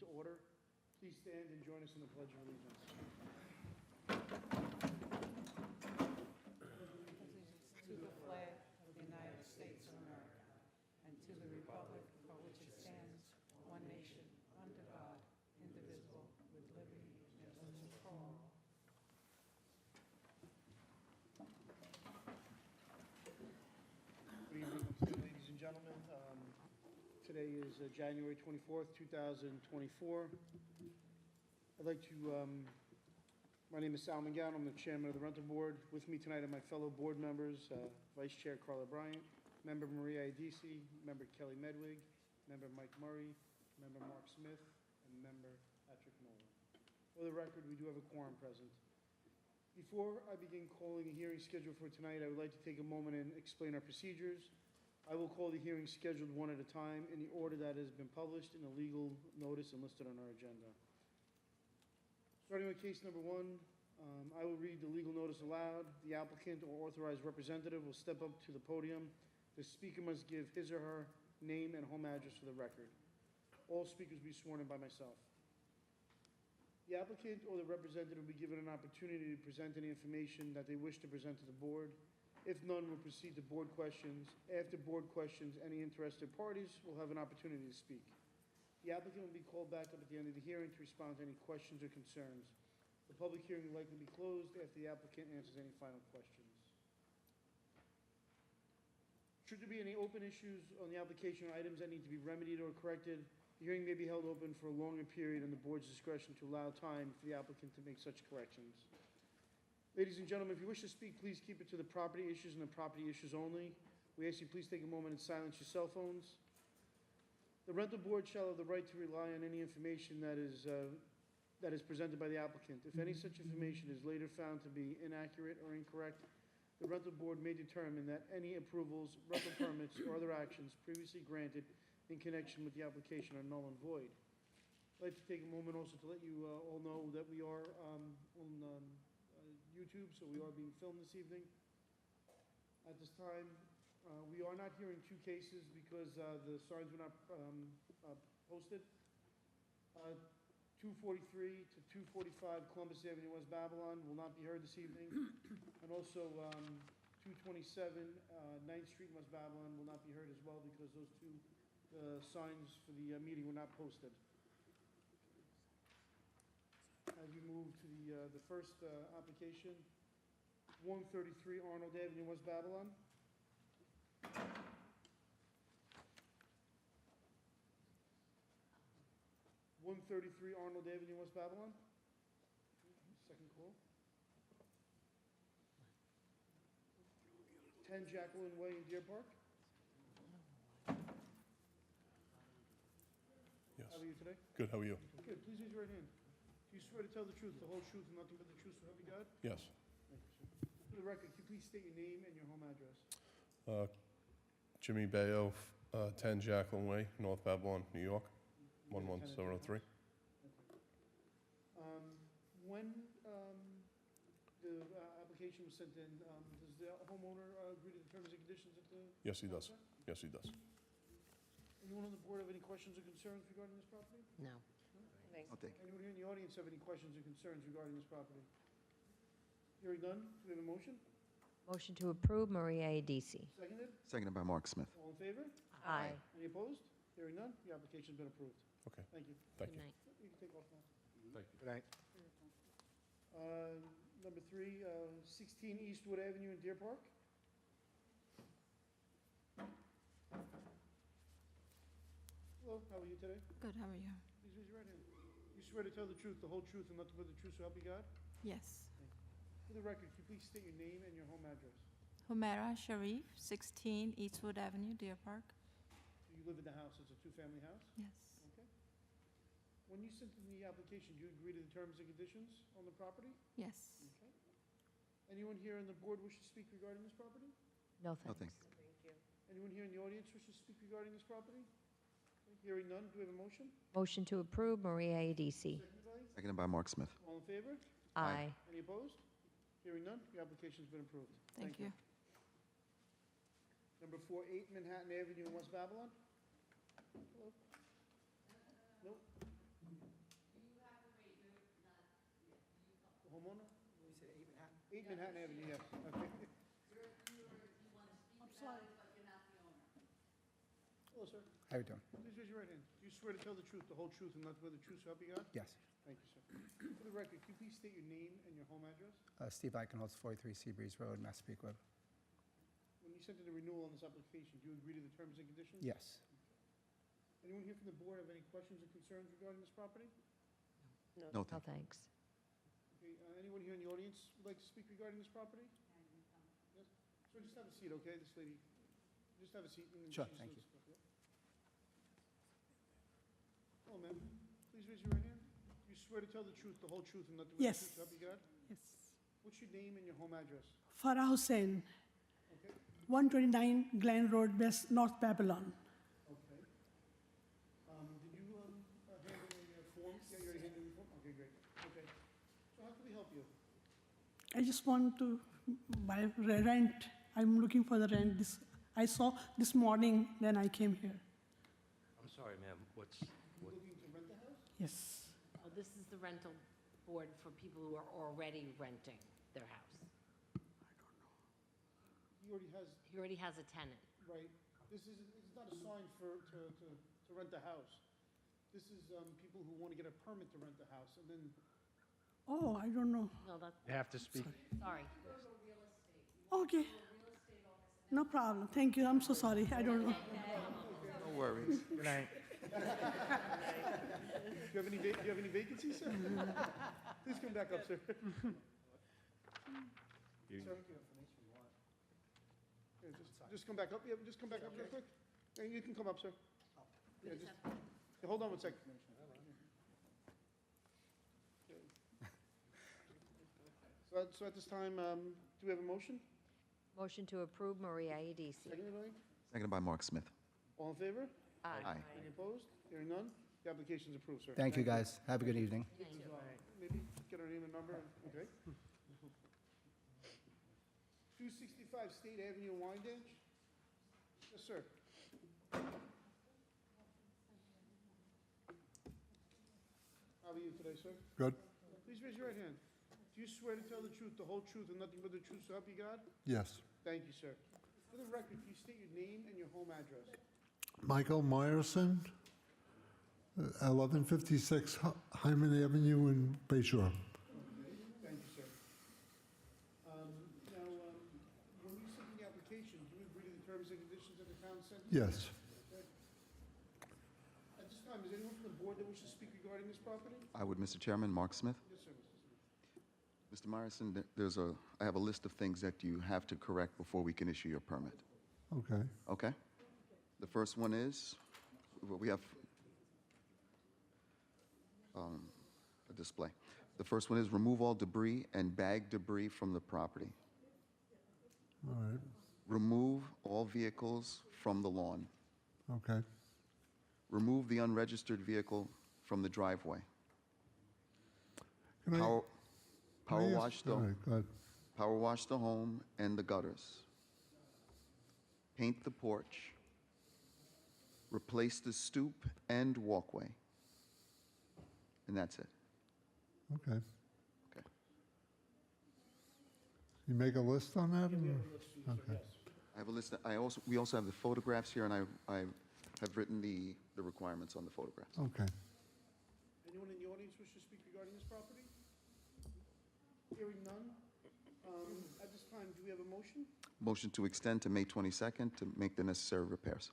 to order. Please stand and join us in the Pledge of Allegiance. Allegiance to the flag of the United States of America and to the republic for which it stands, one nation, under God, indivisible, with liberty and justice for all. Good evening, ladies and gentlemen. Today is January 24th, 2024. I'd like to, my name is Sal McGowan. I'm the chairman of the rental board. With me tonight are my fellow board members, Vice Chair Carla Bryant, Member Maria Adisi, Member Kelly Medwig, Member Mike Murray, Member Mark Smith, and Member Patrick Nolan. For the record, we do have a quorum present. Before I begin calling a hearing scheduled for tonight, I would like to take a moment and explain our procedures. I will call the hearing scheduled one at a time in the order that has been published in the legal notice and listed on our agenda. Starting with case number one, I will read the legal notice aloud. The applicant or authorized representative will step up to the podium. The speaker must give his or her name and home address for the record. All speakers will be sworn in by myself. The applicant or the representative will be given an opportunity to present any information that they wish to present to the board. If none, we'll proceed to board questions. After board questions, any interested parties will have an opportunity to speak. The applicant will be called back up at the end of the hearing to respond to any questions or concerns. The public hearing will likely be closed after the applicant answers any final questions. Should there be any open issues on the application or items that need to be remedied or corrected, the hearing may be held open for a longer period in the board's discretion to allow time for the applicant to make such corrections. Ladies and gentlemen, if you wish to speak, please keep it to the property issues and the property issues only. We ask you please take a moment and silence your cell phones. The rental board shall have the right to rely on any information that is presented by the applicant. If any such information is later found to be inaccurate or incorrect, the rental board may determine that any approvals, rental permits, or other actions previously granted in connection with the application are null and void. I'd like to take a moment also to let you all know that we are on YouTube, so we are being filmed this evening. At this time, we are not hearing two cases because the signs were not posted. 243 to 245 Columbus Avenue, West Babylon will not be heard this evening. And also 227 9th Street, West Babylon will not be heard as well because those two signs for the meeting were not posted. As we move to the first application, 133 Arnold Avenue, West Babylon. (133 Arnold Avenue, West Babylon). Second call. 10 Jacqueline Way in Deer Park. Yes. How are you today? Good, how are you? Good. Please raise your right hand. Do you swear to tell the truth, the whole truth, and nothing but the truth, so help you God? Yes. Thank you, sir. For the record, can you please state your name and your home address? Jimmy Bayo, 10 Jacqueline Way, North Babylon, New York, 11703. When the application was sent in, does the homeowner agree to the terms and conditions of the? Yes, he does. contract? Yes, he does. Anyone on the board have any questions or concerns regarding this property? No. I'll take it. Anyone here in the audience have any questions or concerns regarding this property? Hearing none, do we have a motion? Motion to approve, Maria Adisi. Seconded? Seconded by Mark Smith. All in favor? Aye. Any opposed? Hearing none, the application's been approved. Okay, Thank you. thank Good you. night. You can take off now. Thank you. Good night. Number three, 16 Eastwood Avenue in Deer Park. Hello, how are you today? Good, how are you? Please raise your right hand. You swear to tell the truth, the whole truth, and nothing but the truth, so help you God? Yes. For the record, can you please state your name and your home address? Humaira Sharif, 16 Eastwood Avenue, Deer Park. So you live in the house, it's a two-family house? Yes. Okay. When you sent in the application, do you agree to the terms and conditions on the property? Yes. Okay. Anyone here on the board wish to speak regarding this property? No No thanks. thanks. Anyone here in the audience wish to speak regarding this property? Okay, hearing none, do we have a motion? Motion to approve, Maria Adisi. Seconded by? Seconded by Mark Smith. All in favor? Aye. Any opposed? Hearing none, the application's been approved. Thank you. Number 48 Manhattan Avenue in West Babylon. Hello? Nope. homeowner? 8 Manhattan Avenue, yes, okay. I'm sorry. Hello, sir. How you doing? Please raise your right hand. Do you swear to tell the truth, the whole truth, and nothing but the truth, so help you God? Yes. Thank you, sir. For the record, can you please state your name and your home address? Steve Eichenholz, 43 Seabreeze Road, Massapequa. When you sent in the renewal on this application, do you agree to the terms and conditions? Yes. Anyone here from the board have any questions or concerns regarding this property? No, No, thank you. thanks. Okay, anyone here in the audience would like to speak regarding this property? Yes? Sir, just have a seat, okay, this lady? Just have a seat. and then Sure, she just thank looks- okay. Hello, ma'am. Please raise your right hand. Do you swear to tell the truth, the whole truth, and nothing but the Yes. truth, so help you God? Yes. What's your name and your home address? Farah Hussain, Okay? 129 Glen Road, West North Babylon. Okay. Did you hand in a form? Yeah, you already handed in the form? Okay, great. Okay. So how can we help you? I just want to buy rent. I'm looking for the rent. I saw this morning, then I came here. I'm sorry, ma'am, what's, You looking to rent the house? Yes. Oh, this is the rental board for people who are already renting their house. He already has, He already has a tenant. right, this is, it's not a sign to rent the house. This is, people who want to get a permit to rent the house, and then, Oh, I don't know. No, that's, you have to speak, sorry. Okay. No problem. Thank you. I'm so sorry. I don't know. No worries. good night. do you have any vacancies, sir? Please come back up, sir. Sir? Yeah, just come back up, yeah, just come back up real quick. Yeah, you can come up, sir. Yeah, just, yeah, hold on one second. So at this time, do we have a motion? Motion to approve Maria Adisi. Seconded by? Seconded by Mark Smith. All in favor? Aye. Any opposed? Hearing none? The application's approved, sir. Thank you, guys. Have a good evening. Maybe get our name and number, okay? 265 State Avenue, Wyandanch? Yes, sir. How are you today, sir? Good? Please raise your right hand. Do you swear to tell the truth, the whole truth, and nothing but the truth, so help you God? Yes. Thank you, sir. For the record, can you state your name and your home address? Michael Myerson, 1156 Hyman Avenue in Bay Shore. Thank you, sir. Now, when you submit the application, do you agree to the terms and conditions that the town sent? Yes. At this time, is anyone from the board that wishes to speak regarding this property? I would, Mr. Chairman, Mark Smith. Yes, sir, Mr. Smith. Mr. Myerson, I have a list of things that you have to correct before we can issue your permit. Okay. Okay? The first one is, we have a display. The first one is remove all debris and bag debris from the property. All right. Remove all vehicles from the lawn. Okay. Remove the unregistered vehicle from the driveway. Can I- Power can I ask- wash All right, go ahead. power wash the home and the gutters. Paint the porch. Replace the stoop and walkway. And that's it. Okay. Okay. You make a list on that? or- Okay. I have a list, we also have the photographs here, and I have written the requirements on the photographs. Okay. Anyone in the audience wish to speak regarding this property? Hearing none. At this time, do we have a motion? Motion to extend to May 22nd to make the necessary repairs.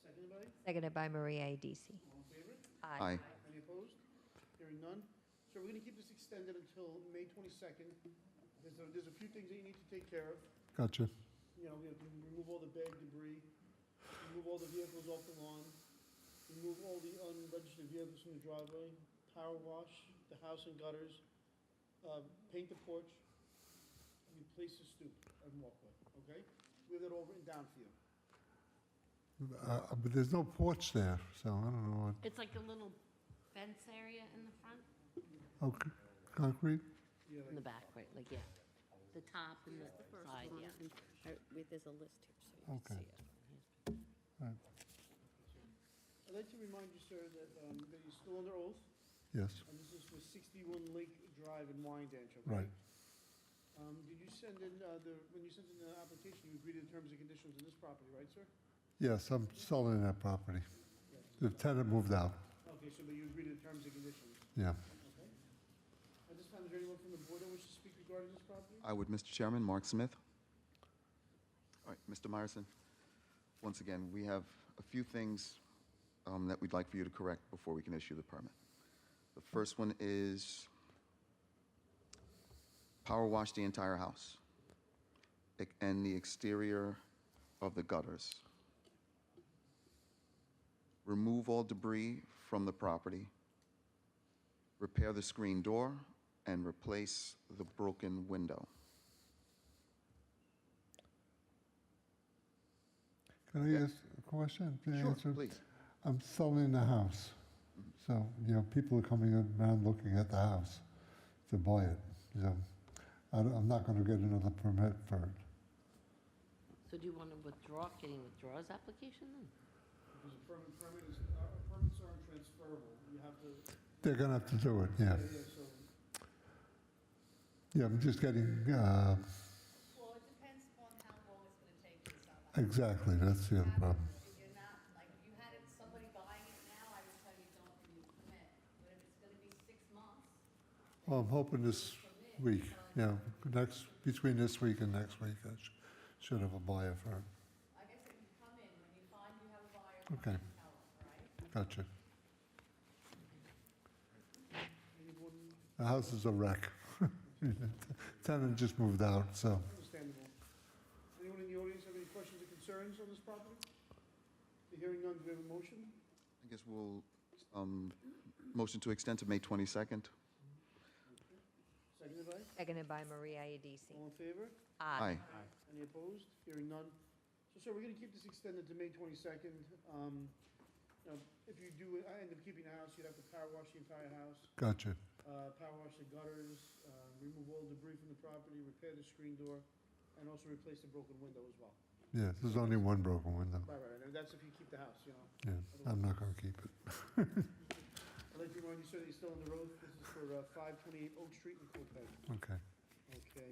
Seconded by? Seconded by Maria Adisi. All in favor? Aye. Any opposed? Hearing none. So we're going to keep this extended until May 22nd. There's a few things that you need to take care of. Gotcha. You know, we have to remove all the bag debris, remove all the vehicles off the lawn, remove all the unregistered vehicles from the driveway, power wash the house and gutters, paint the porch, replace the stoop and walkway, okay? We have that all written down for you. But there's no porch there, so I don't know what, It's like a little fence area in the front, oh, concrete? Yeah, in the back, right, like, yeah. The top and the side, yeah. There's a list here, so you Okay. can see it. I'd like to remind you, sir, that you're still under oath, Yes, And this is for 61 Lake Drive in Wyandanch, right. okay? Did you send in, when you sent in the application, you agreed to the terms and conditions in this property, right, sir? Yes, I'm selling that property. The tenant moved out, Okay, so but you agreed to the terms and conditions, yeah. okay? At this time, is there anyone from the board that wishes to speak regarding this property? I would, Mr. Chairman, Mark Smith. All right, Mr. Myerson, once again, we have a few things that we'd like for you to correct before we can issue the permit. The first one is power wash the entire house and the exterior of the gutters. Remove all debris from the property. Repair the screen door and replace the broken window. Can I ask a question? Can I Sure, answer? please. I'm selling the house, so, people are coming around looking at the house to buy it. So I'm not going to get another permit for it. So do you want to withdraw, can you withdraw his application then? Because a permit is, permits aren't transferable, you have to, They're going to have to do it, yeah. so, Yeah, I'm just getting, Well, it depends upon how long it's gonna take to sell the house. exactly, that's the other problem. If you're not, like, if you had somebody buying it now, I would tell you don't renew the permit. But if it's gonna be 6 months, Well, I'm hoping this week, between this week and next week, I should have a buyer for it. I guess if you come in, when you find you have a buyer, come Okay. in and tell us, right? Gotcha. anyone, The house is a wreck. Tenant just moved out, so. understandable. Anyone in the audience have any questions or concerns on this property? The hearing none, do we have a motion? I guess we'll, motion to extend to May 22nd. Seconded by? Seconded by Maria Iadisi. All in favor? Aye. Any opposed? Hearing none. So, sir, we're gonna keep this extended to May 22nd. If you do end up keeping the house, you'd have to power wash the entire house, Gotcha. power wash the gutters, remove all debris from the property, repair the screen door, and also replace the broken window as well. Yeah, there's only one broken window. Right, and that's if you keep the house, Yeah, I'm not going to keep it. I'd like to remind you, sir, that you're still on the road. This is for 528 Oak Street in Copiague. Okay. Okay.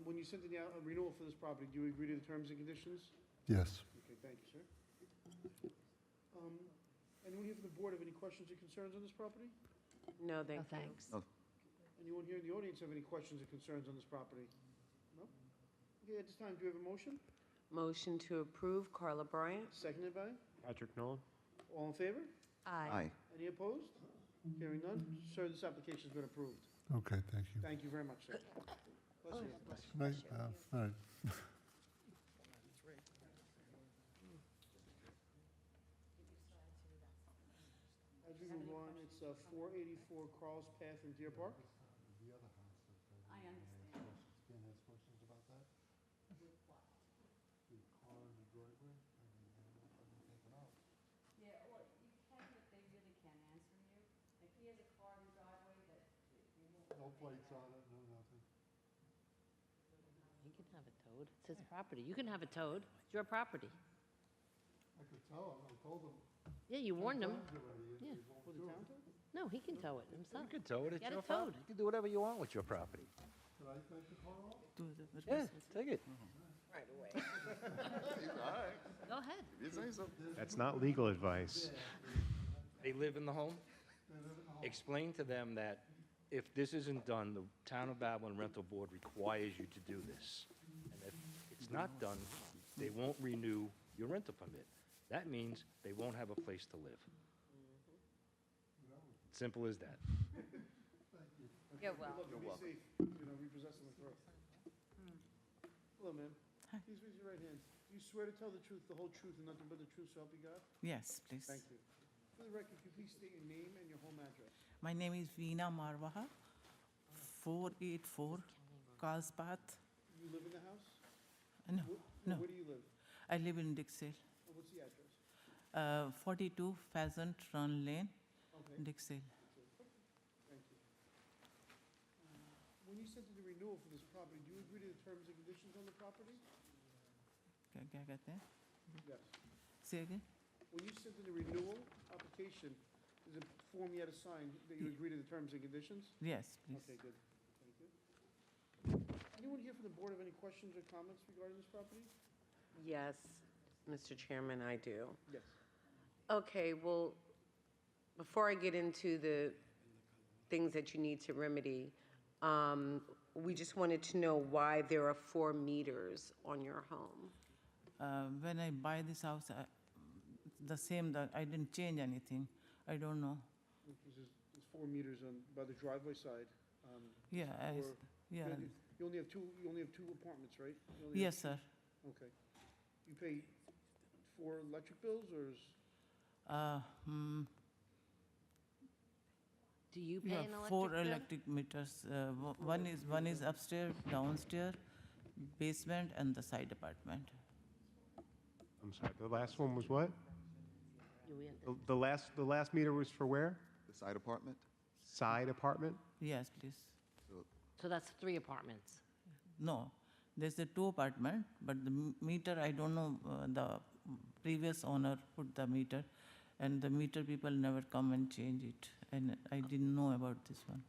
When you sent in the renewal for this property, do you agree to the terms and conditions? Yes. Okay, thank you, sir. Anyone here from the board have any questions or concerns on this property? No, No, thank you. thanks. No. Anyone here in the audience have any questions or concerns on this property? No? Okay, at this time, do you have a motion? Motion to approve, Carla Bryant? Seconded by? Patrick Nolan? All in favor? Aye. Any opposed? Hearing none. Sir, this application's been approved. Okay, thank you. Thank you very much, sir. Bless you. Right, all right. As we move on, it's 484 Carl's Path in Deer Park. I understand. Dan has questions about that? The car in the driveway? Yeah, well, you can, but they really can't answer you. If he has a car in the driveway that you won't. No plates on it, no nothing. You can have it towed. It's his property. You can have it towed. It's your property. I could tell him, I told him. Yeah, you warned him. Yeah. For the town, sir? No, he can tow it himself. You can tow it, it's Get your it towed. property. You can do whatever you want with your property. Should I take the car off? Yeah, take it. Right away. Go ahead. You say so. That's not legal advice. They live in the home? Explain to them that if this isn't done, the Town of Babylon Rental Board requires you to do this. And if it's not done, they won't renew your rental permit. That means they won't have a place to live. Simple as that. You're welcome. Be safe, repossessing the throat. Hello, ma'am. Please raise your right hand. Do you swear to tell the truth, the whole truth, and nothing but the truth, so help you God? Yes, please. Thank you. For the record, could you please state your name and your home address? My name is Veena Marwaha, 484 Carlsbad. You live in the house? No, no. Where do you live? I live in Dixie. And what's the address? 42 Pheasant Run Lane, Okay, Dixie. thank you. When you sent in the renewal for this property, do you agree to the terms and conditions on the property? क्या कहते हैं? Yes. Say again? When you sent in the renewal application, Is it form you had to sign that you agree to the terms and conditions? Yes, please. Okay, good. Thank you. Anyone here from the board have any questions or comments regarding this property? Yes, Mr. Chairman, I do. Yes. Okay, well, before I get into the things that you need to remedy, we just wanted to know why there are 4 meters on your home. When I buy this house, the same, that I didn't change anything. I don't know. There's 4 meters on, by the driveway side. Yeah, Or- yeah. You only have two apartments, right? You only have Yes, sir. Okay. You pay 4 electric bills, or is, Do you pay Yeah, an electric 4 bill? electric meters. One is upstairs, downstairs, basement, and the side apartment. I'm sorry, the last one was what? Do we- The last meter was for where? The side apartment? Side apartment? Yes, please. So that's 3 apartments. No, there's a 2 apartment, but the meter, I don't know, the previous owner put the meter, and the meter people never come and change it, and I didn't know about this one.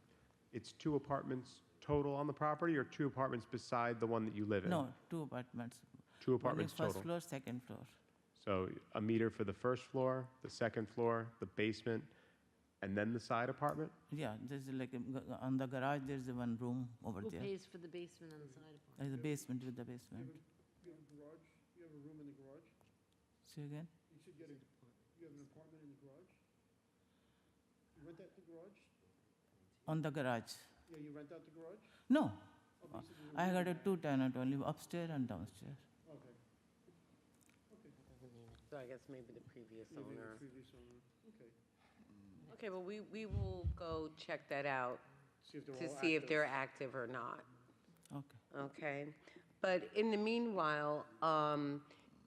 It's 2 apartments total on the property, or 2 apartments beside the one that you live in? No, 2 apartments. 2 One is apartments first total. floor, second floor. So a meter for the first floor, the second floor, the basement, and then the side apartment? Yeah, there's like, on the garage, there's one room over Who there. pays for the basement and the side apartment? There's a basement with the basement. you have a garage? You have a room in the garage? Say again? You said you have an apartment in the garage? You rent out the garage? On the garage. Yeah, you rent out the garage? No, Oh, but you said there's a I room got a in- 2 tenant only, upstairs and downstairs. Okay. So I guess maybe the previous Maybe the owner. previous owner, okay. Okay, well, we will go check that out See if they're to all see if active. they're active or not. Okay. Okay, but in the meanwhile,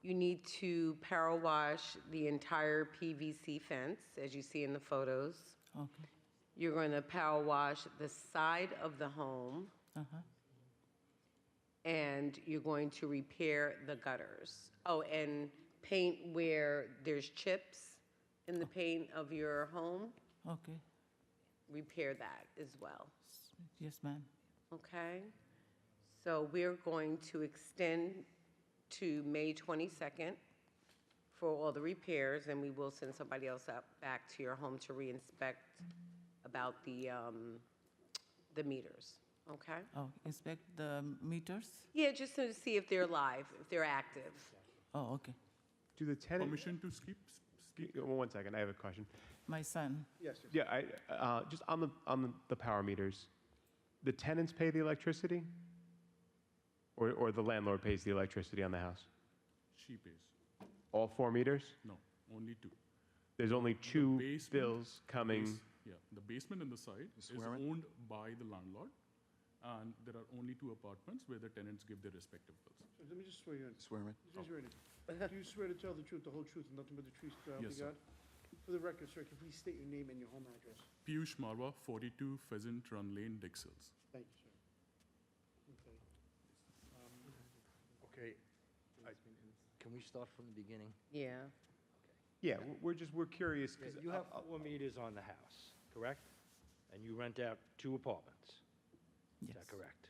you need to power wash the entire PVC fence, as you see in the photos. Okay. You're going to power wash the side of the home, Uh-huh. and you're going to repair the gutters. Oh, and paint where there's chips in the paint of your home, Okay. repair that as well. Yes, ma'am. Okay? So we're going to extend to May 22nd for all the repairs, and we will send somebody else up back to your home to re-inspect about the meters, okay? Oh, inspect the meters? Yeah, just to see if they're live, if they're active. Oh, okay. Do the tenant? Permission to skip? One second, I have a question. My son. Yes, yes. Yeah, just on the power meters, the tenants pay the electricity? Or the landlord pays the electricity on the house? She pays. All 4 meters? No, only 2. There's only 2 basement- bills coming. Yeah, the basement and the side is swear it? owned by the landlord, and there are only 2 apartments where the tenants give their respective bills. So let me just swear you in. Swear in. Just swear in. Do you swear to tell the truth, the whole truth, and nothing but the truth, so help you Yes, sir. God? For the record, sir, can you please state your name and your home address? Piyush Marwa, 42 Pheasant Run Lane, Dixels. Thank you, sir. Okay. Okay, can we start from the beginning? Yeah. Yeah, we're curious, Yeah, because you have 4 meters on the house, correct? And you rent out 2 apartments? Is Yes. that correct?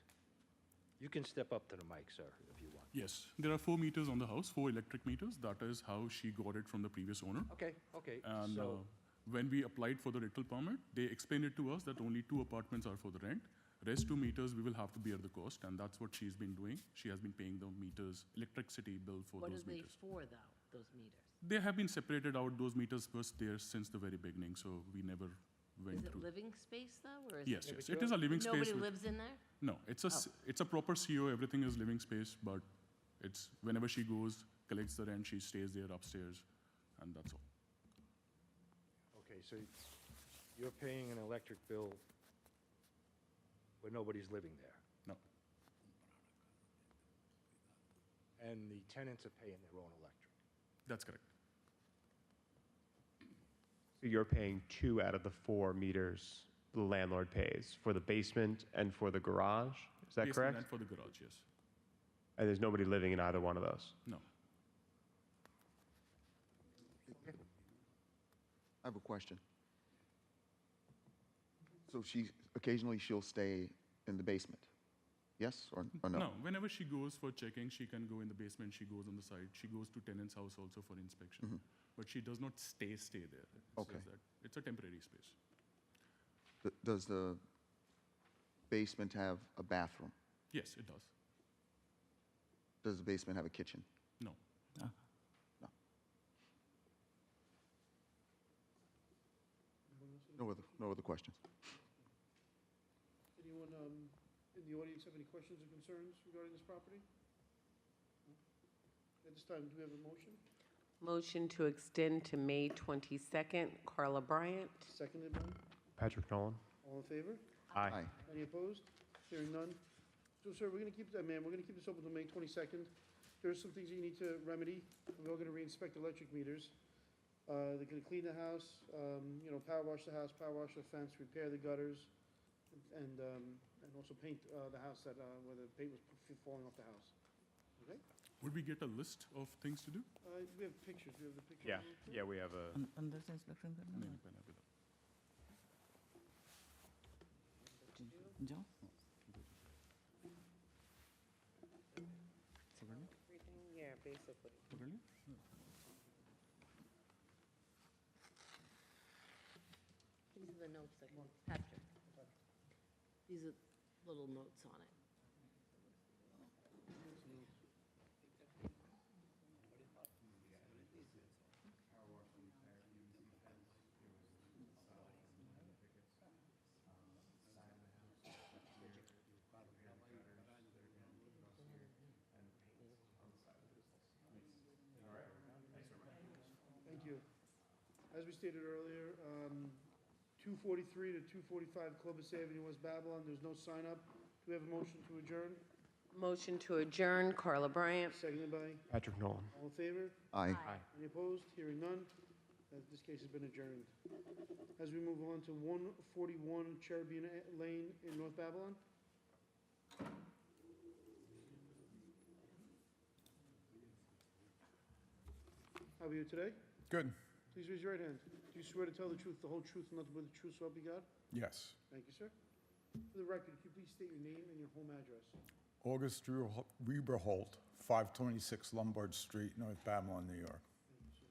You can step up to the mic, sir, if you want. Yes, there are 4 meters on the house, 4 electric meters. That is how she got it from the previous owner. Okay, And so, when we applied for the rental permit, they explained it to us that only 2 apartments are for the rent. Rest 2 meters, we will have to bear the cost, and that's what she's been doing. She has been paying the meters, electricity bill for What are those they meters. for, though, those meters? They have been separated out, those meters was there since the very beginning, so we never went Is it through. living space, though, or is Yes, it? yes, it is a living space. Nobody with- lives in there? No, it's a proper CO, everything is living space, but it's, whenever she goes, collects the rent, she stays there upstairs, and that's all. okay, so you're paying an electric bill where nobody's living there? No. And the tenants are paying their own electric? That's correct. So you're paying 2 out of the 4 meters the landlord pays for the basement and for the garage? Is that Basement correct? And for the garage, yes. And there's nobody living in either one of those? No. I have a question. So occasionally she'll stay in the basement? Yes or no? No, whenever she goes for checking, she can go in the basement, she goes on the side, she goes to tenant's house also for inspection. But she does not stay there. It's Okay. just that it's a temporary space. Does the basement have a bathroom? Yes, it does. Does the basement have a kitchen? No. No. No other questions? Anyone in the audience have any questions or concerns regarding this property? No? At this time, do we have a motion? Motion to extend to May 22nd. Carla Bryant. Seconded by? Patrick Nolan. All in favor? Aye. Any opposed? Hearing none. So, sir, we're going to keep, we're going to keep this open until May 22nd. There's some things that you need to remedy. We're going to reinspect electric meters. They're going to clean the house, power wash the house, power wash the fence, repair the gutters, and also paint the house where the paint was falling off the house. Okay? Would we get a list of things to do? We have pictures. We have the pictures. Yeah, we have a. अंदर से inspection करना है जाओ Yeah, basically. These are the notes that, Patrick. These are little notes on it. Thank you. As we stated earlier, 243 to 245 Clovis Avenue, West Babylon, there's no sign up. Do we have a motion to adjourn? Motion to adjourn. Carla Bryant. Seconded by? Patrick Nolan. All in favor? Aye. Any opposed? Hearing none. This case has been adjourned. As we move on to 141 Cherubim Lane in North Babylon. How are you today? Good. Please raise your right hand. Do you swear to tell the truth, the whole truth, and nothing but the truth, so help you God? Yes. Thank you, sir. For the record, could you please state your name and your home address? August Reberholt, 526 Lombard Street, North Babylon, New York. Thank you, sir.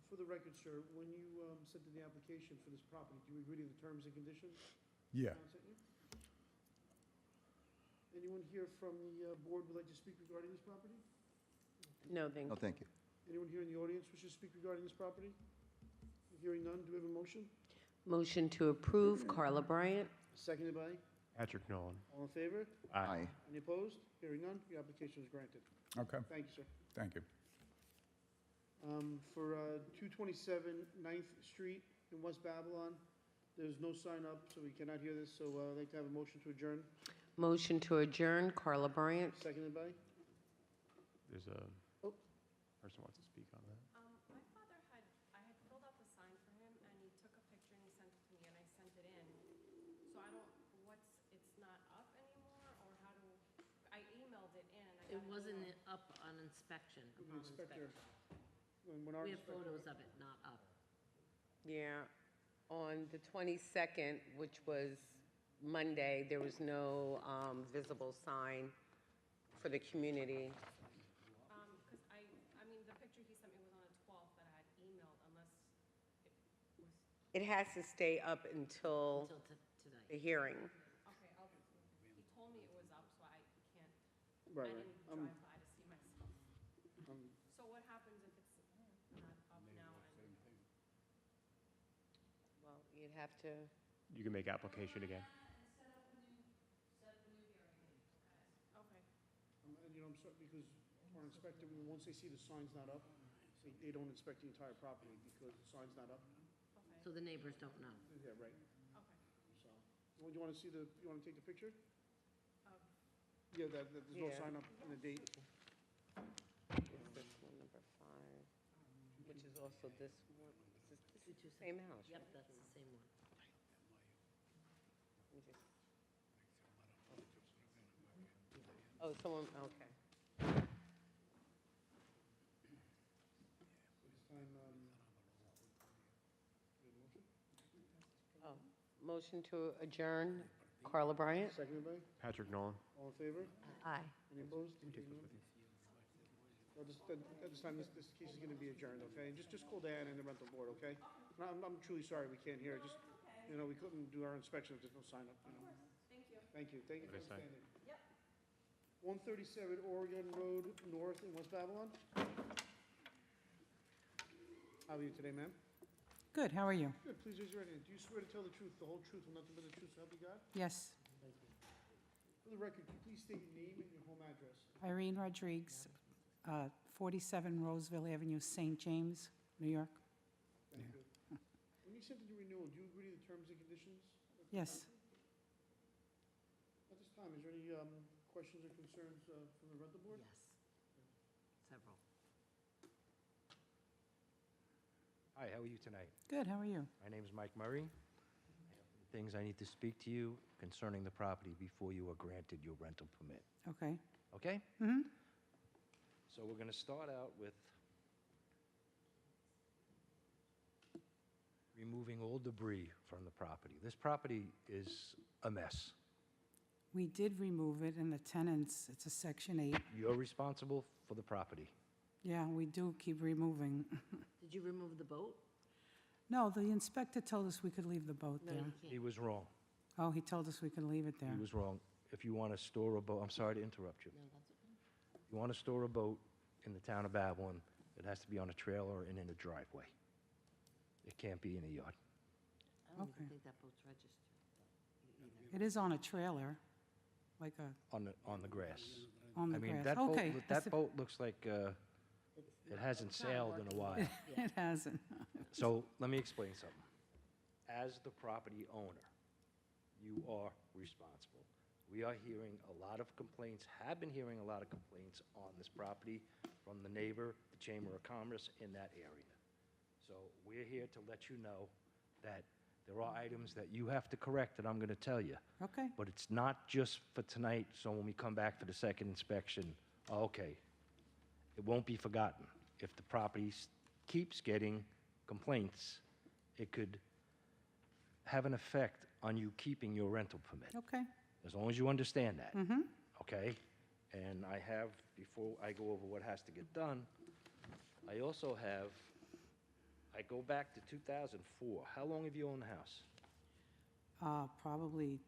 For the record, sir, when you sent in the application for this property, do you agree to the terms and conditions? Yeah. Town sent you? Anyone here from the board would like to speak regarding this property? No, thank No, you. thank you. Anyone here in the audience wishes to speak regarding this property? Hearing none, do we have a motion? Motion to approve. Carla Bryant. Seconded by? Patrick Nolan. All in favor? Aye. Any opposed? Hearing none, your application is granted. Okay. Thank you, sir. Thank you. For 227 9th Street in West Babylon, there's no sign up, so we cannot hear this, so I'd like to have a motion to adjourn. Motion to adjourn. Carla Bryant. Seconded by? There's a Oh. person wants to speak on that. My father I had filled out the sign for him, and he took a picture and he sent it to me, and I sent it in. So I don't, it's not up anymore, or how do, I emailed it in. It wasn't up on inspection, The upon inspector, inspection. when our We have inspector- photos of it, not up. Yeah. On the 22nd, which was Monday, there was no visible sign for the community. Because I mean, the picture he sent me was on the 12th that I had emailed, unless it was, It has to stay up until Until today. the hearing. okay, he told me it was up, so I can't, Right, I right. didn't drive by to see myself. Um, So what happens if it's not up now and? Well, you'd have to, You can make application again. Okay. And, I'm sorry, because our inspector, once they see the sign's not up, they don't inspect the entire property because the sign's not up. So the neighbors don't know. Yeah, right. Okay. So, do you want to see you want to take the picture? Of, Yeah, there's no Yeah. sign up and the date. it's this one, number 5, which is also this one. This is the same house. Yep, that's the same one. Let me just- Oh, someone, okay. This time, we have a motion? Oh, Motion to adjourn, Carla Bryant. Seconded by? Patrick Nolan. All in favor? Aye. Any opposed? At this time, this case is gonna be adjourned, okay? And just call Diana and the rental board, okay? And I'm truly sorry we can't hear, just, you know, we couldn't do our inspection if there's no sign up, you know? Thank you for Okay, sign. understanding. 137 Oregon Road North in West Babylon. How are you today, ma'am? Good, how are you? Good, please raise your right hand. Do you swear to tell the truth, the whole truth, and nothing but the truth, so help you God? Yes, For the record, could you please state your name and your home address? Irene Rodriguez, 47 Roseville Avenue, St. James, New York. Thank you. When you sent in your renewal, do you agree to the terms and conditions? of the Yes. contract? At this time, is there any questions or concerns from the rental board? Yes. Several. Hi, how are you tonight? Good, how are you? My name is Mike Murray. I have some things I need to speak to you concerning the property before you are granted your rental permit, Okay. okay? Mm-hmm. So we're going to start out with removing all debris from the property. This property is a mess. We did remove it, and the tenants, it's a Section 8. You're responsible for the property. Yeah, we do keep removing. Did you remove the boat? No, the inspector told us we could leave the boat No, there. you He can't. was wrong. Oh, he told us we could leave it there. He was wrong. If you want to store a boat, I'm sorry to interrupt you. No, that's okay. If you want to store a boat in the town of Babylon, it has to be on a trailer and in a driveway. It can't be in a yard. I don't Okay. even think that boat's registered either. It is on a trailer, like On the grass. on the I mean, grass. that boat, Okay. that boat looks like it hasn't sailed in a while. It hasn't. So let me explain something. As the property owner, you are responsible. We are hearing a lot of complaints, have been hearing a lot of complaints on this property from the neighbor, the Chamber of Commerce in that area. So we're here to let you know that there are items that you have to correct that I'm going to tell you. Okay. But it's not just for tonight, so when we come back for the second inspection, okay, it won't be forgotten. If the property keeps getting complaints, it could have an effect on you keeping your rental permit, Okay. as long as you understand that, Mm-hmm. okay? And I have, before I go over what has to get done, I also have, I go back to 2004. How long have you owned the house? Probably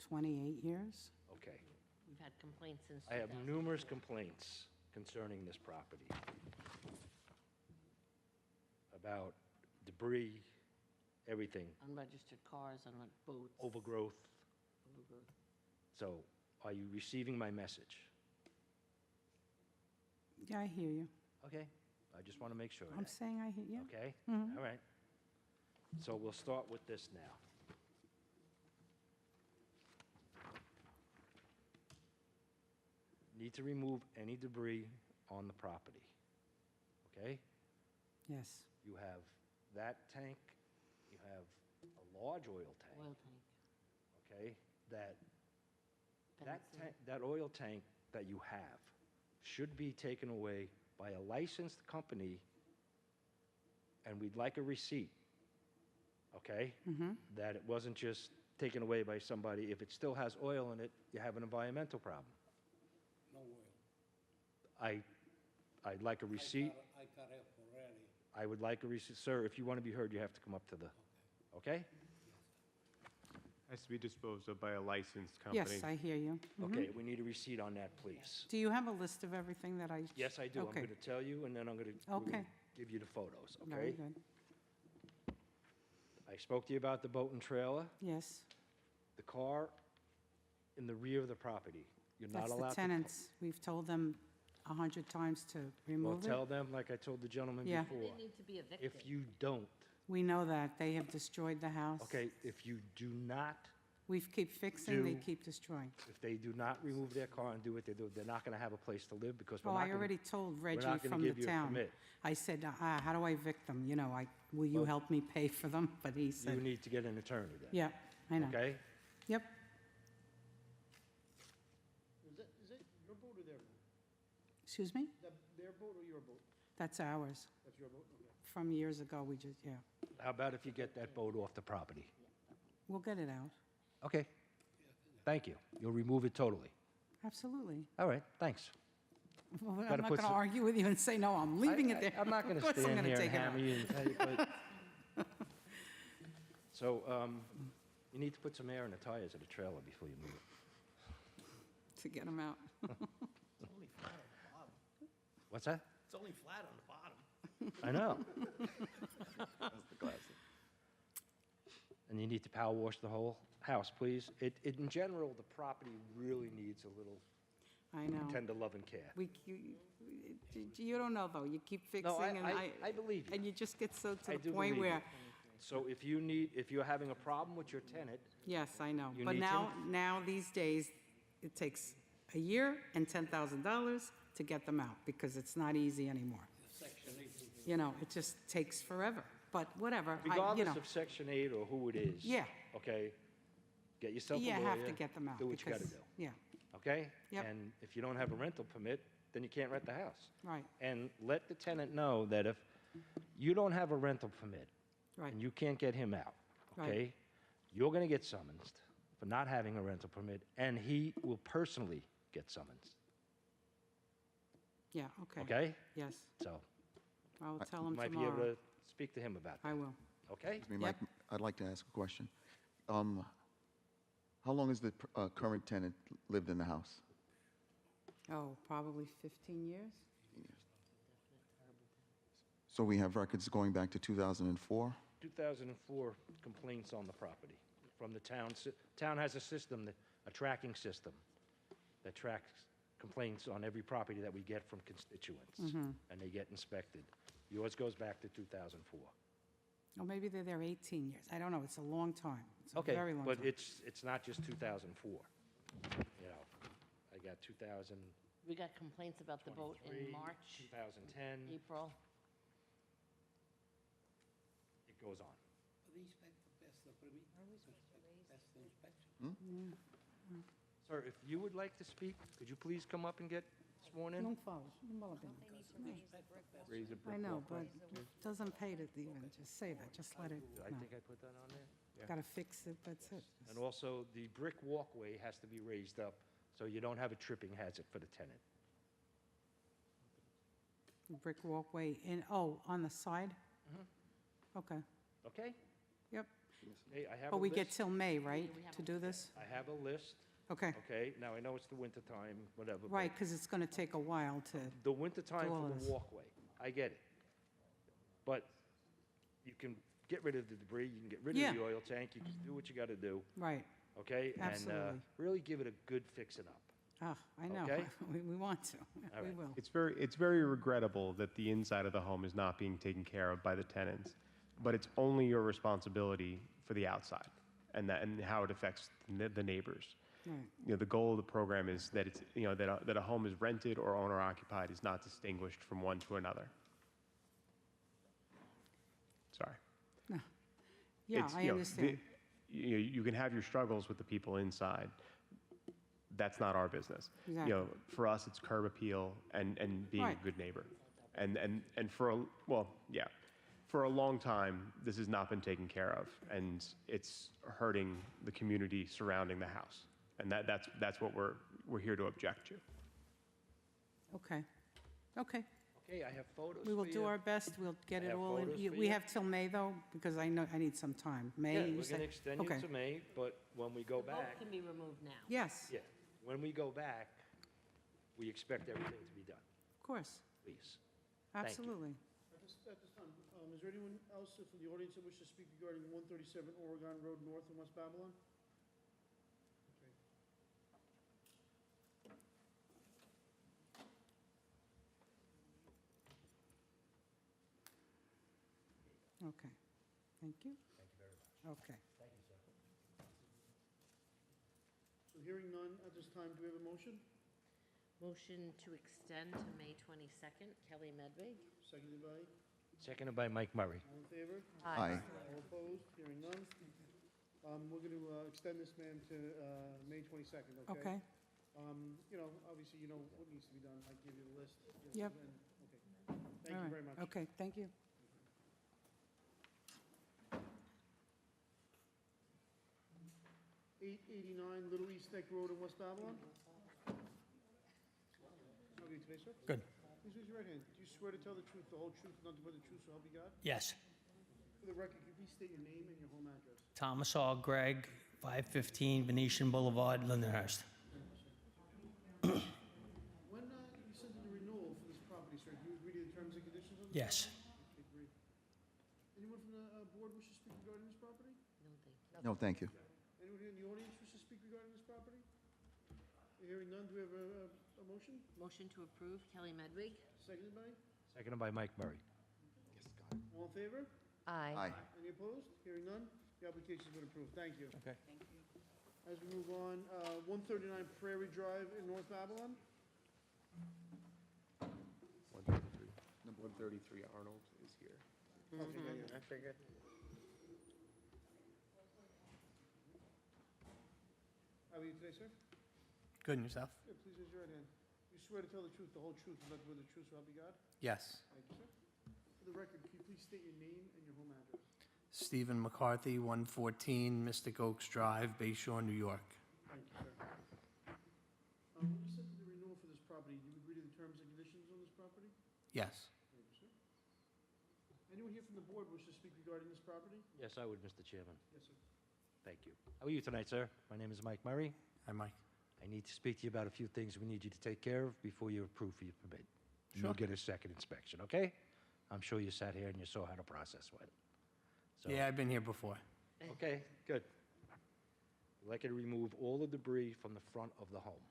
28 years. Okay. We've had complaints since I have 2000. numerous complaints concerning this property about debris, everything, Unregistered cars, boats. overgrowth. Overgrowth. So are you receiving my message? Yeah, I hear you. Okay, I just want to make sure. of I'm that, saying I hear you. Okay? Mhm. All right. So we'll start with this now. Need to remove any debris on the property. Okay? Yes. You have that tank, you have a large oil tank, Oil tank. okay? That Fencing. tank, that oil tank that you have should be taken away by a licensed company, and we'd like a receipt, okay? Mm-hmm. That it wasn't just taken away by somebody. If it still has oil in it, you have an environmental problem. No oil. I'd like a receipt. I got it already. I would like a receipt. Sir, if you want to be heard, you have to come up to the, okay? Has to be disposed of by a licensed company. Yes, I hear you. Mhm. Okay, we need a receipt on that, please. Do you have a list of everything that I? Yes, I do. I'm Okay. going to tell you, and then I'm going to Okay. give you the photos, Very okay? good. I spoke to you about the boat and trailer. Yes. The car in the rear of the property. You're not That's allowed the to. tenants. We've told them 100 times to Well, remove tell it. them, like I told the gentleman Yeah. before. They need to be evicted. If you don't, We know that. They have destroyed the house. okay, if you do not, We keep fixing, they Do- keep destroying. if they do not remove their car and do what they do, they're not going to have a place to live because we're Oh, not I going to. already told we're not Reggie gonna from the give you a town. permit. I said, how do I evict them? You know, will you Well- help me pay for them? But he You said, need to get an attorney then. yeah, I know. Okay? Yep. Is that your boat or their boat? Excuse me? That their boat or your boat? That's ours. That's your boat? Okay. From years ago, we just, yeah. How about if you get that boat off the property? We'll get it out. Okay. Thank you. You'll remove it totally. Absolutely. All right, thanks. Well, I'm Gotta not put going to some- argue with you and say, no, I'm leaving it there. I'm not going Of to course I'm stand gonna here and take it out. hammer you and tell you, but... So, you need to put some air in the tires of the trailer before you move it. To get them out. What's that? It's only flat on the bottom. I know. And you need to power wash the whole house, please. In general, the property really needs a little I know. tender love and care. You don't know, though. You keep fixing, No, and I believe you. and you just get so I to do the point believe you. where, So if you're having a problem with your tenant, yes, I know. You But need now these days, it takes a year and $10,000 to get them out, because it's not easy anymore. Section 18. You know, it just takes forever. But whatever, you regardless know. of Section 8 or who it is. Yeah. Okay? Get yourself a You lawyer. have to get them out. Do what you got to because- do. Yeah, Okay? Yep. And if you don't have a rental permit, then you can't rent the house. right, And let the tenant know that if you don't have a rental permit right. and you can't get him out, Right. okay? You're going to get summoned for not having a rental permit, and he will personally get summoned. Yeah, okay. Okay? Yes, So I'll tell you them might be able tomorrow. to speak to him about that. I will. Okay? Excuse me, Mike, I'd like to ask a question. How long has the current tenant lived in the house? Oh, probably 15 years? So we have records going back to 2004? 2004 complaints on the property from the town. Town has a system, a tracking system, that tracks complaints on every property that we get from constituents, and they get inspected. Yours goes back to 2004. Or maybe they're there 18 years. I don't know. It's a long time. It's a Okay, very long but time. it's not just 2004. You know, I got 2023, We got complaints about the boat in March, 2010, April. it goes on. They inspect the best of the best inspection. Sir, if you would like to speak, could you please come up and get sworn in? Não falo, não vale a pena. Raise a brick I know, walkway. but it doesn't pay to even just say that. Just let it, I no. think I put that on there. Yeah. Gotta fix it, that's it. And also, the brick walkway has to be raised up so you don't have a tripping hazard for the tenant. Brick walkway in, oh, on the side? Okay, Okay? yep. Hey, I have a But we get list. till May, right, to do this? I have a list, Okay, okay? Now, I know it's the winter time, whatever. but right, because it's gonna take a while to, The winter time Do all for this. the walkway, I get it. But you can get rid of the debris, you can get rid Yeah. of the oil tank, you can do what you gotta do, right. okay? And Absolutely. really give it a good fixing up. Ah, I know, Okay. we want to, All we right. will. It's very regrettable that the inside of the home is not being taken care of by the tenants, but it's only your responsibility for the outside and how it affects the neighbors. Right. You know, the goal of the program is that it's, you know, that a home is rented or owner occupied is not distinguished from one to another. Sorry. Yeah, It's, I you know, understand. you can have your struggles with the people inside. That's not our business. Exactly. You know, for us, it's curb appeal and being Right. a good neighbor. And for for a long time, this has not been taken care of, and it's hurting the community surrounding the house. And that's what we're here to object to. Okay, okay. Okay, I have photos We will for do you. our best, we'll get I it have all in. photos for We you. have till May, though, because I know, I need some time. May, Yeah, you we're said? gonna extend you Okay. to May, but when we go The boat back, can be removed now. Yes, yeah, when we go back, we expect everything to be done, of course, please. Thank you. absolutely. At this time, is there anyone else from the audience that wishes to speak regarding 137 Oregon Road North in West Babylon? Okay, thank you. Thank you very much. Okay. Thank you, sir. So hearing none, at this time, do we have a motion? Motion to extend to May 22nd, Kelly Medvig. Seconded by, Seconded by Mike Murray. all in favor? Aye. All opposed? Hearing none. We're going to extend this, ma'am, to May 22nd, okay? Okay, You know, obviously, you know what needs to be done. I give you the list. Yep. Okay. all Thank you right. very much. Okay, thank you. 889 Little East Neck Road in West Babylon. How are you today, sir? Good. Please raise your right hand. Do you swear to tell the truth, the whole truth, and nothing but the truth, so help you God? Yes. For the record, could you please state your name and your home address? Thomas R. Gregg, 515 Venetian Boulevard, Lindenhurst. When you sent in the renewal for this property, sir, do you agree to the terms and conditions of this? Yes. Okay, great. Anyone from the board wish to speak regarding this property? No, thank you. Anyone here in the audience wish to speak regarding this property? Hearing none, do we have a motion? Motion to approve, Kelly Medwig. Seconded by? Seconded by Mike Murray. All in favor? Aye. Any opposed? Hearing none, the application's been approved. Thank you. Okay. As we move on, 139 Prairie Drive in North Babylon. 133 Arnold is here. I figured. How are you today, sir? Good, and yourself? Good, please raise your right hand. You swear to tell the truth, the whole truth, and nothing but the truth, so help you God? Yes. Thank you, sir. For the record, can you please state your name and your home address? Stephen McCarthy, 114 Mystic Oaks Drive, Bay Shore, New York. Thank you, sir. When you sent in the renewal for this property, do you agree to the terms and conditions on this property? Yes. Thank you, sir. Anyone here from the board wish to speak regarding this property? Yes, I would, Mr. Chairman. Yes, sir. Thank you. How are you tonight, sir? My name is Mike Murray. Hi, Mike. I need to speak to you about a few things we need you to take care of before you approve for your permit. You'll get a second inspection, okay? I'm sure you sat here and you saw how the process went. So- Yeah, I've been here before. Okay, good. I'd like you to remove all the debris from the front of the home.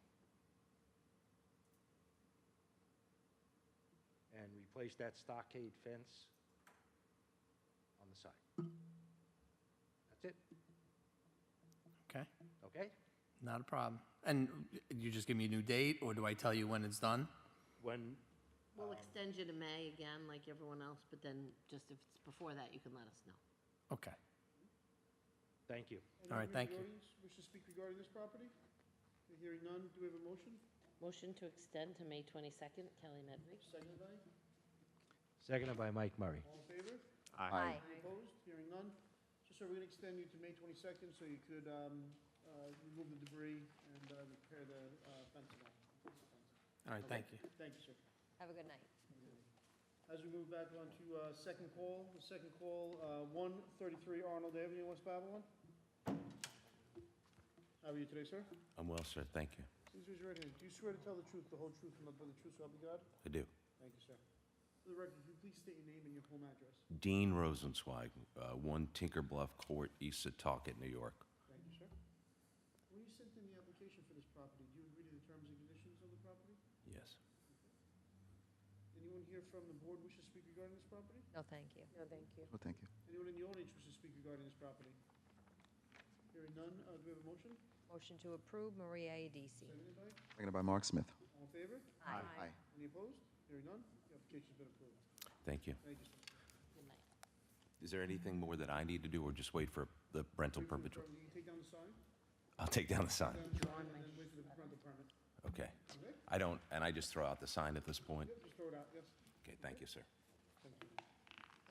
And replace that stockade fence on the side. That's it, Okay. okay? Not a problem. And you just give me a new date, or do I tell you when it's done? When, We'll extend you to May again, like everyone else, but then just if it's before that, you can let us know. Okay. thank you. All right, thank you. Anyone in the audience wish to speak regarding this property? Hearing none, do we have a motion? Motion to extend to May 22nd, Kelly Medwig. Seconded by? Seconded by Mike Murray. All in favor? Aye. Any opposed? Hearing none. So, sir, we're going to extend you to May 22nd so you could remove the debris and repair the fence and all. All right, thank you. Thank you, sir. Have a good night. As we move back on to second call, 133 Arnold Avenue, West Babylon. How are you today, sir? I'm well, sir. Thank you. Please raise your right hand. Do you swear to tell the truth, the whole truth, and nothing but the truth, so help you God? I do. Thank you, sir. For the record, can you please state your name and your home address? Dean Rosenzweig, 1 Tinker Bluff Court, East Setauket, New York. Thank you, sir. When you sent in the application for this property, do you agree to the terms and conditions of the property? Yes. Anyone here from the board wish to speak regarding this property? No, thank you. No, thank you. Oh, thank you. Anyone in the audience wish to speak regarding this property? Hearing none, do we have a motion? Motion to approve, Maria Iadisi. Seconded by? Seconded by Mark Smith. All in favor? Aye. Any opposed? Hearing none, the application's been approved. Thank you. Thank you, sir. Good night. Is there anything more that I need to do, or just wait for the rental Wait for permit? the permit. You can take down the sign? I'll take down the sign. And then wait for the rental permit. Okay. Okay? I don't, and I just throw out the sign at this point? Yep, just throw it out, yes. Okay, thank you, sir. Thank you.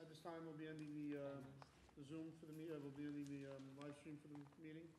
At this time, we'll be ending the Zoom for the meeting, we'll be ending the live stream for the meeting.